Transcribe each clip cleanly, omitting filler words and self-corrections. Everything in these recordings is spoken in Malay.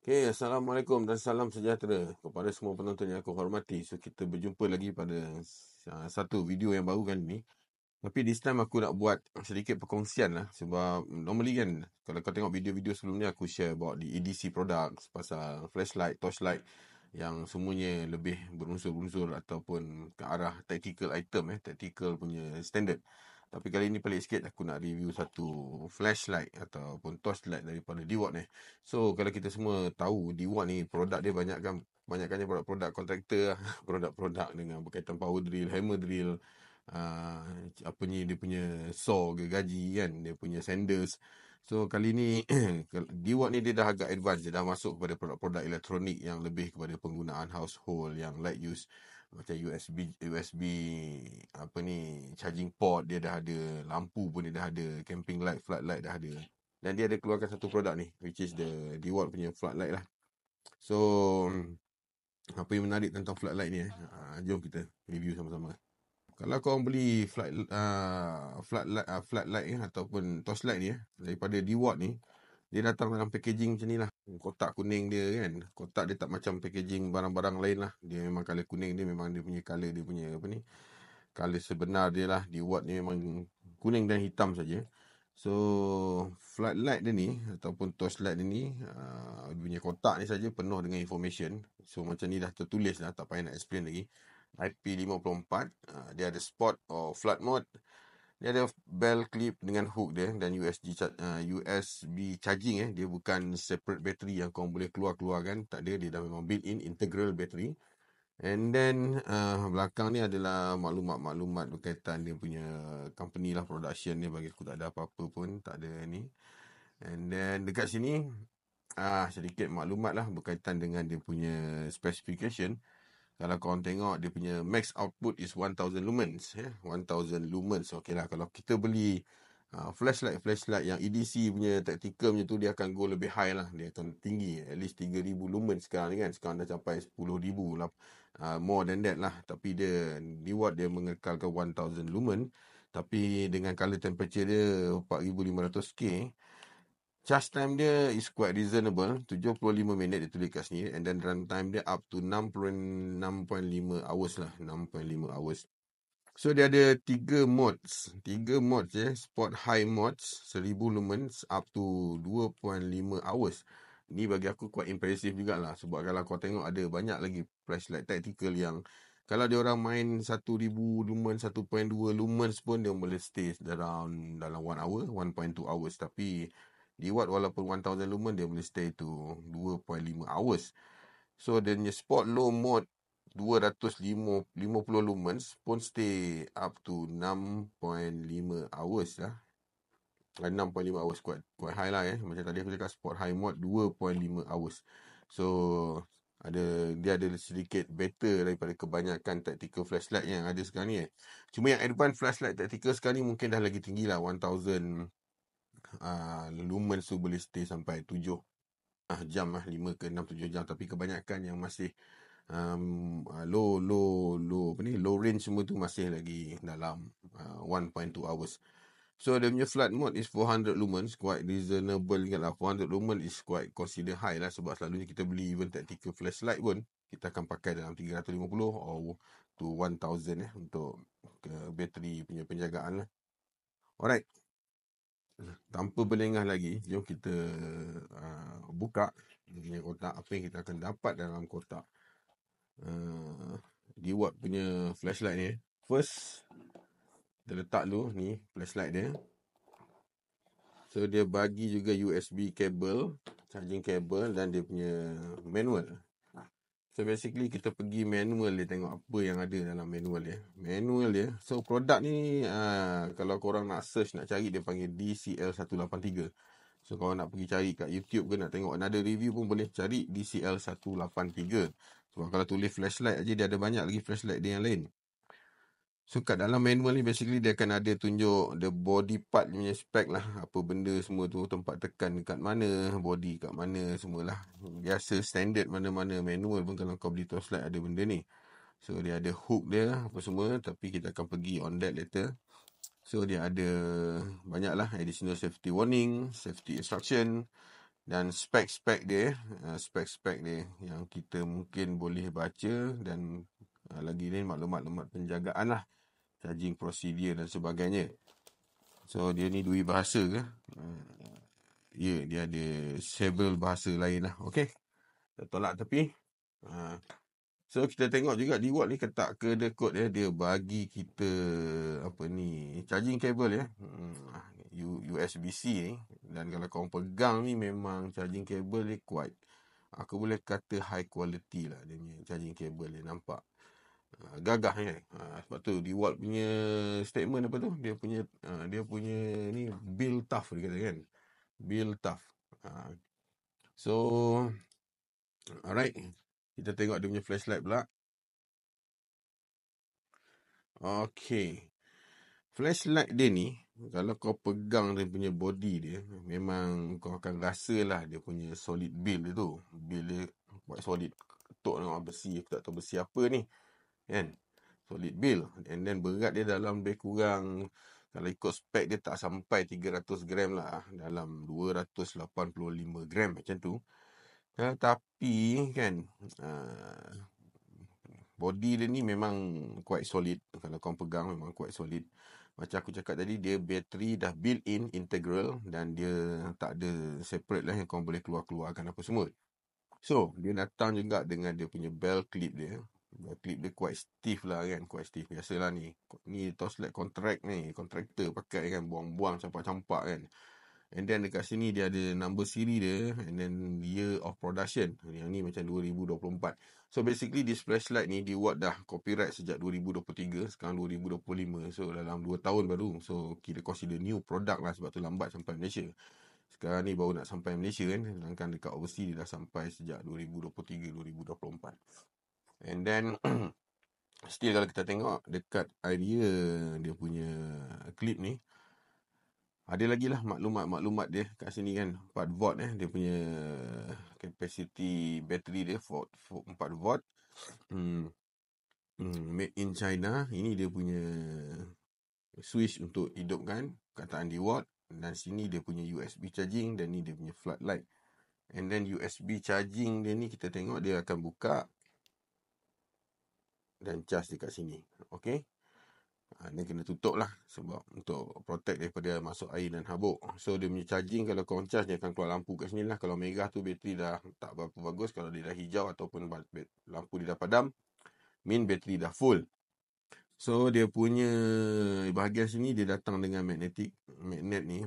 Okay, Assalamualaikum dan salam sejahtera kepada semua penonton yang aku hormati. So, kita berjumpa lagi pada satu video yang baru kali ni. Tapi this time aku nak buat sedikit perkongsian lah. Sebab normally kan, kalau kau tengok video-video sebelum ni, aku share about the EDC products, pasal flashlight, torchlight, yang semuanya lebih berunsur-unsur ataupun ke arah tactical item, tactical punya standard. Tapi kali ni pelik sikit, aku nak review satu flashlight ataupun torchlight daripada DeWalt ni. So, kalau kita semua tahu, DeWalt ni produk dia banyakkannya produk-produk kontraktor lah. Produk-produk dengan berkaitan power drill, hammer drill, apa ni, dia punya saw, gergaji kan, dia punya sanders. So, kali ni, DeWalt ni dia dah agak advance. Dia dah masuk kepada produk-produk elektronik yang lebih kepada penggunaan household yang light use. Macam USB apa ni, charging port dia dah ada, lampu pun dia dah ada, camping light, floodlight dah ada. Dan dia ada keluarkan satu produk ni, which is the DeWalt punya floodlight lah. So, apa yang menarik tentang floodlight ni jom kita review sama-sama. Kalau korang beli floodlight ataupun torchlight ni daripada DeWalt ni, dia datang dalam packaging macam ni lah. Kotak kuning dia kan. Kotak dia tak macam packaging barang-barang lain lah. Dia memang colour kuning dia, memang dia punya colour, dia punya apa ni, colour sebenar dia lah. DeWalt ni memang kuning dan hitam saja. So, floodlight dia ni ataupun torchlight dia ni, dia punya kotak ni saja penuh dengan information. So, macam ni dah tertulis lah, tak payah nak explain lagi. IP54, dia ada spot or flood mode. Dia ada bell clip dengan hook dia dan USB charging dia bukan separate battery yang kau boleh keluarkan, tak ada, dia dah memang built-in integral battery. And then belakang ni adalah maklumat-maklumat berkaitan dia punya company lah, production ni. Bagi aku tak ada apa-apa pun, tak ada ni. And then dekat sini sedikit maklumat lah berkaitan dengan dia punya specification. Kalau korang tengok, dia punya max output is 1000 lumens. 1000 lumens. Okay lah, kalau kita beli flashlight yang EDC punya tactical punya tu, dia akan go lebih high lah. Dia akan tinggi. At least 3000 lumens sekarang ni kan. Sekarang dah capai 10,000 lah. More than that lah. Tapi DeWalt dia mengekalkan 1000 lumen. Tapi dengan color temperature dia 4500K. Charge time dia is quite reasonable. 75 minit dia tulis kat sini. And then run time dia up to 6.5 hours lah. 6.5 hours. So, dia ada 3 modes. 3 modes Sport high modes, 1000 lumens up to 2.5 hours. Ni bagi aku quite impressive jugalah. Sebab kalau kau tengok, ada banyak lagi flashlight tactical yang kalau dia orang main 1000 lumens, 1.2 lumens pun dia boleh stay dalam 1 hour, 1.2 hours. Tapi DeWalt walaupun 1000 lumen, dia boleh stay to 2.5 hours. So, dia punya sport low mode 250 lumens pun stay up to 6.5 hours lah. 6.5 hours quite high lah Macam tadi aku cakap, sport high mode 2.5 hours. So, dia ada sedikit better daripada kebanyakan tactical flashlight yang ada sekarang ni Cuma yang advanced flashlight tactical sekarang ni mungkin dah lagi tinggi lah. 1000 lumens tu boleh stay sampai 7 jam lah, 5 ke 6, 7 jam. Tapi kebanyakan yang masih low range semua tu masih lagi dalam 1.2 hours. So, dia punya flood mode is 400 lumens, quite reasonable kan lah. 400 lumens is quite consider high lah. Sebab selalunya kita beli even tactical flashlight pun, kita akan pakai dalam 350 or to 1000 untuk bateri punya penjagaan lah. Alright. Tanpa berlengah lagi, jom kita buka punya kotak. Apa yang kita akan dapat dalam kotak DeWalt punya flashlight ni. First, kita letak dulu ni flashlight dia. So, dia bagi juga USB cable, charging cable, dan dia punya manual. So, basically kita pergi manual dia, tengok apa yang ada dalam manual dia. Manual dia, so produk ni kalau korang nak search, nak cari, dia panggil DCL183. So, korang nak pergi cari kat YouTube ke, nak tengok another review pun boleh cari DCL183. Sebab kalau tulis flashlight aja, dia ada banyak lagi flashlight dia yang lain. So, kat dalam manual ni basically dia akan ada tunjuk the body part punya spec lah. Apa benda semua tu, tempat tekan dekat mana, body kat mana, semualah. Biasa standard mana-mana manual pun kalau kau beli torchlight ada benda ni. So, dia ada hook dia apa semua, tapi kita akan pergi on that later. So, dia ada banyak lah additional safety warning, safety instruction. Dan spek-spek dia, spek-spek dia yang kita mungkin boleh baca, dan lagi ni maklumat-maklumat penjagaan lah, charging procedure dan sebagainya. So dia ni dua bahasa ke? Ya, dia ada several bahasa lain lah. Okay, kita tolak tepi. So kita tengok juga di Watt ni ketak ke dekod dia, dia bagi kita apa ni, charging cable ya, USB-C ni. Dan kalau kau pegang ni memang charging cable dia quite, aku boleh kata high quality lah dia punya charging cable dia, nampak gagah ni. Sebab tu di Watt punya statement apa tu, dia punya ni build tough dia kata kan, build tough. So alright, kita tengok dia punya flashlight pula. Okay, flashlight dia ni, kalau kau pegang dia punya body dia, memang kau akan rasa lah dia punya solid build dia tu. Build dia quite solid. Ketuk dengan besi, aku tak tahu besi apa ni, kan? Solid build. And then berat dia dalam lebih kurang, kalau ikut spek dia tak sampai 300 gram lah, dalam 285 gram macam tu. Tapi kan, body dia ni memang quite solid. Kalau kau pegang memang quite solid. Macam aku cakap tadi, dia bateri dah built-in integral, dan dia tak ada separate lah yang kau boleh keluar-keluarkan apa semua. So dia datang juga dengan dia punya belt clip dia. Belt clip dia quite stiff lah kan, quite stiff. Biasalah ni Toslet contractor pakai kan, buang-buang campak-campak kan. And then dekat sini dia ada number siri dia, and then year of production. Yang ni macam 2024. So basically this flashlight ni Watt dah copyright sejak 2023, sekarang 2025. So dalam 2 tahun baru. So kita consider new product lah, sebab tu lambat sampai Malaysia. Sekarang ni baru nak sampai Malaysia kan. Sedangkan dekat overseas dia dah sampai sejak 2023-2024. And then still kalau kita tengok dekat idea dia punya clip ni, ada lagi lah maklumat-maklumat dia kat sini kan. 4 volt dia punya capacity battery dia 4 volt. Made in China. Ini dia punya switch untuk hidupkan, kataan di Watt. Dan sini dia punya USB charging, dan ni dia punya floodlight. And then USB charging dia ni kita tengok dia akan buka dan charge dekat sini. Okay, dia kena tutup lah, sebab untuk protect daripada masuk air dan habuk. So dia punya charging, kalau kau charge dia akan keluar lampu kat sini lah. Kalau merah tu bateri dah tak berapa bagus. Kalau dia dah hijau ataupun lampu dia dah padam, mean bateri dah full. So dia punya bahagian sini dia datang dengan magnet ni.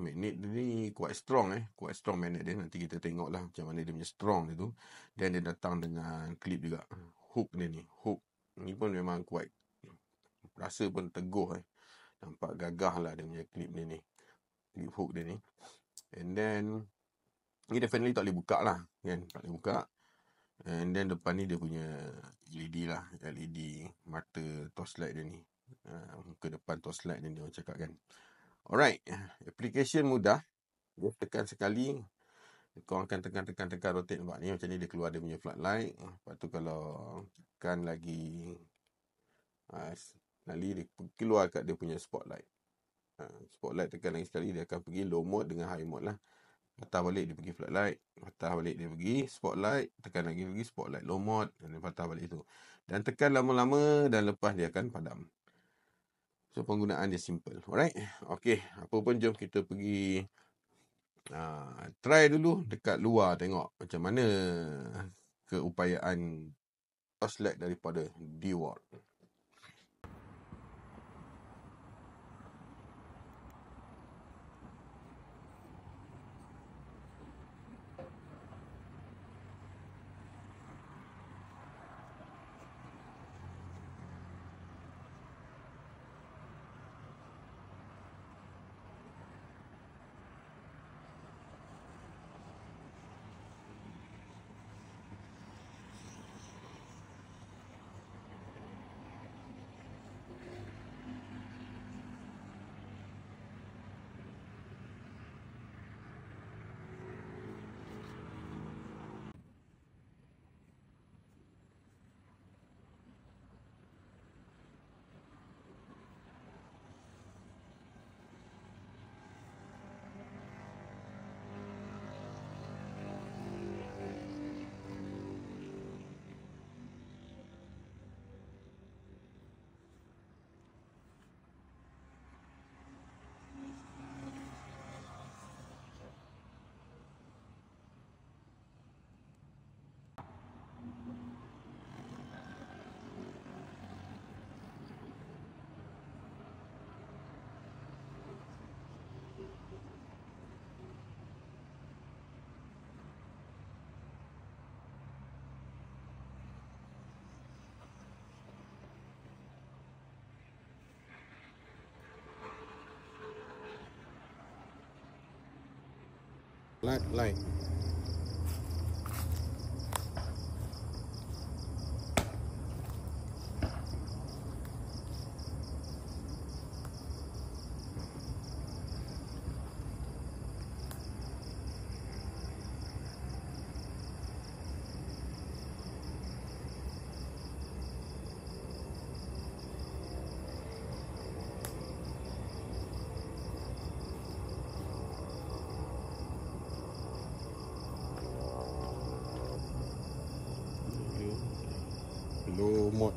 Magnet ni quite strong quite strong magnet dia. Nanti kita tengok lah macam mana dia punya strong dia tu. Dan dia datang dengan clip juga. Hook dia ni, hook ni pun memang quite, rasa pun teguh nampak gagah lah dia punya clip dia ni, clip hook dia ni. And then ni definitely tak boleh buka lah kan, tak boleh buka. And then depan ni dia punya LED lah, LED mata torchlight dia ni, muka depan torchlight ni dia orang cakap kan. Alright, application mudah. Dia tekan sekali, kau akan tekan rotate, nampak ni macam ni dia keluar dia punya floodlight. Lepas tu kalau tekan lagi, dia keluar kat dia punya spotlight. Spotlight tekan lagi sekali, dia akan pergi low mode dengan high mode lah. Patah balik dia pergi floodlight, patah balik dia pergi spotlight, tekan lagi pergi spotlight low mode, dan patah balik tu. Dan tekan lama-lama, dan lepas dia akan padam. So penggunaan dia simple. Alright, okay, apa pun jom kita pergi try dulu dekat luar, tengok macam mana keupayaan torchlight daripada Watt. Light. Low mode.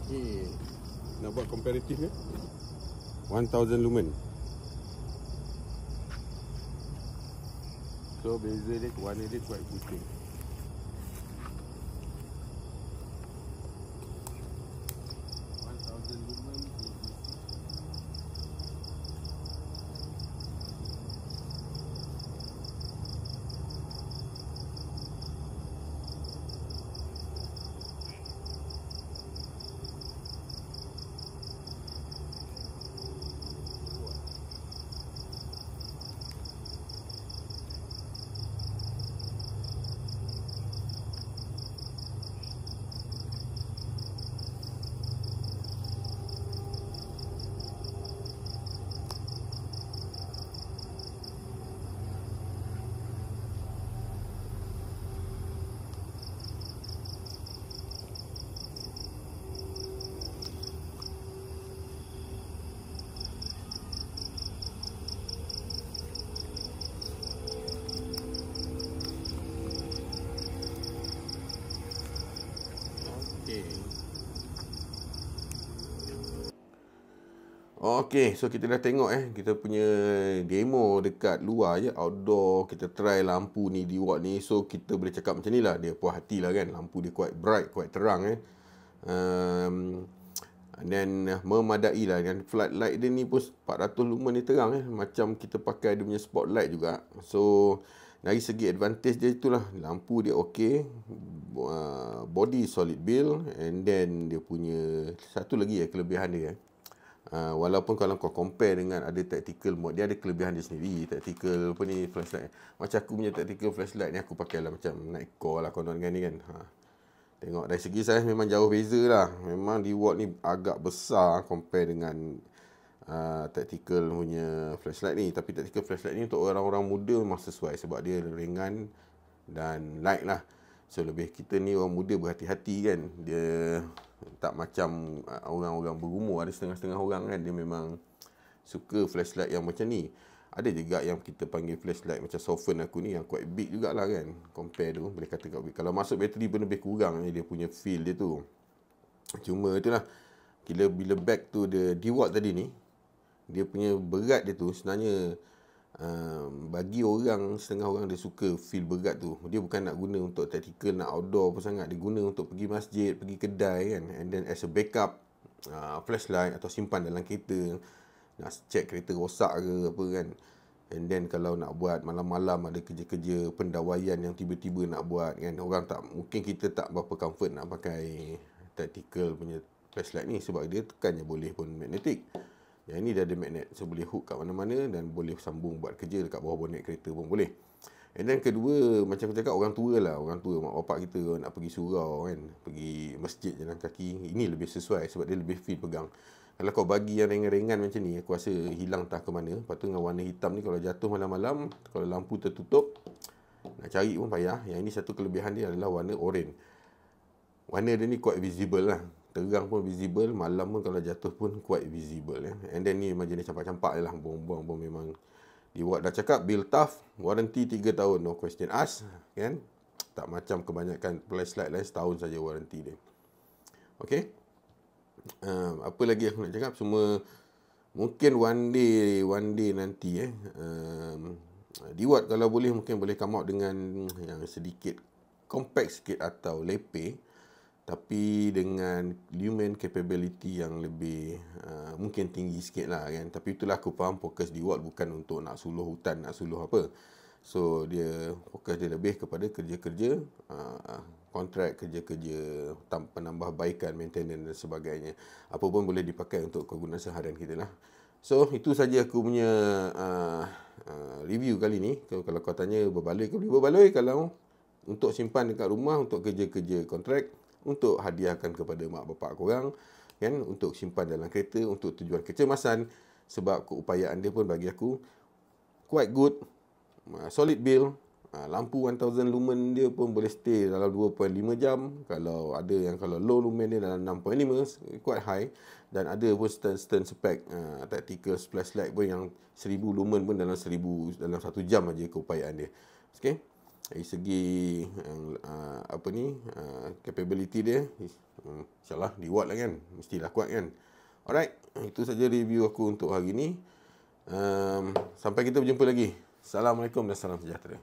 Okey. Nak buat comparative ni. 1000 lumen. So beza dia, warna dia kuat putih. Okey, so kita dah tengok kita punya demo dekat luar je, outdoor. Kita try lampu ni, D-Watt ni. So kita boleh cakap macam ni lah, dia puas hati lah kan. Lampu dia quite bright, quite terang dan memadai lah. Dan floodlight dia ni pun 400 lumen ni terang macam kita pakai dia punya spotlight juga. So dari segi advantage dia itulah, lampu dia okey, body solid build, and then dia punya satu lagi kelebihan dia walaupun kalau kau compare dengan ada tactical mode, dia ada kelebihan dia sendiri. Tactical apa ni, flashlight. Macam aku punya tactical flashlight ni, aku pakai lah macam night core lah konon kan ni kan. Tengok dari segi saiz memang jauh beza lah. Memang D-Watt ni agak besar compare dengan tactical punya flashlight ni. Tapi tactical flashlight ni untuk orang-orang muda memang sesuai sebab dia ringan dan light lah. So lebih kita ni orang muda berhati-hati kan. Dia tak macam orang-orang berumur. Ada setengah-setengah orang kan, dia memang suka flashlight yang macam ni. Ada juga yang kita panggil flashlight macam Soften aku ni, yang quite big jugalah kan. Compare tu, boleh kata kat big. Kalau masuk bateri pun lebih kurang dia punya feel dia tu. Cuma itulah, bila back to the D-Watt tadi ni, dia punya berat dia tu sebenarnya bagi orang, setengah orang dia suka feel berat tu. Dia bukan nak guna untuk tactical, nak outdoor apa sangat. Dia guna untuk pergi masjid, pergi kedai kan. And then as a backup, flashlight atau simpan dalam kereta. Nak check kereta rosak ke apa kan. And then kalau nak buat malam-malam ada kerja-kerja pendawaian yang tiba-tiba nak buat kan. Orang tak, mungkin kita tak berapa comfort nak pakai tactical punya flashlight ni. Sebab dia tekannya boleh pun magnetic. Yang ini dah ada magnet, so boleh hook kat mana-mana dan boleh sambung buat kerja dekat bawah bonet kereta pun boleh. And then kedua, macam aku cakap, orang tua lah. Orang tua, mak bapak kita nak pergi surau kan, pergi masjid jalan kaki, ini lebih sesuai sebab dia lebih feel pegang. Kalau kau bagi yang ringan-ringan macam ni, aku rasa hilang entah ke mana. Lepas tu dengan warna hitam ni, kalau jatuh malam-malam, kalau lampu tertutup, nak cari pun payah. Yang ini satu kelebihan dia adalah warna oranye. Warna dia ni quite visible lah. Terang pun visible, malam pun kalau jatuh pun quite visible ya. And then ni memang jenis campak-campak je lah. Buang-buang pun memang dibuat. Dah cakap build tough, warranty 3 tahun, no question ask kan. Tak macam kebanyakan flashlight lain, setahun saja warranty dia. Okay. Apa lagi aku nak cakap, semua mungkin one day nanti Dewalt kalau boleh mungkin boleh come out dengan yang sedikit compact sikit atau lepeh, tapi dengan lumen capability yang lebih mungkin tinggi sikit lah kan. Tapi itulah aku faham fokus Dewalt bukan untuk nak suluh hutan, nak suluh apa. So dia fokus dia lebih kepada kerja-kerja kontrak, kerja-kerja penambahbaikan, maintenance dan sebagainya. Apa pun boleh dipakai untuk kegunaan seharian kita lah. So itu saja aku punya review kali ni. Kalau kau tanya berbaloi ke, boleh berbaloi. Kalau untuk simpan dekat rumah, untuk kerja-kerja kontrak, untuk hadiahkan kepada mak bapak korang kan, untuk simpan dalam kereta untuk tujuan kecemasan, sebab keupayaan dia pun bagi aku quite good, solid build. Lampu 1000 lumen dia pun boleh stay dalam 2.5 jam. Kalau ada yang kalau low lumen dia dalam 6.5, quite high. Dan ada pun stern spec tactical flashlight pun yang 1000 lumen pun dalam 1 jam aja keupayaan dia. Okay. Dari segi capability dia, insyaAllah Dewalt lah kan, mestilah kuat kan. Alright, itu saja review aku untuk hari ni. Sampai kita berjumpa lagi. Assalamualaikum dan salam sejahtera.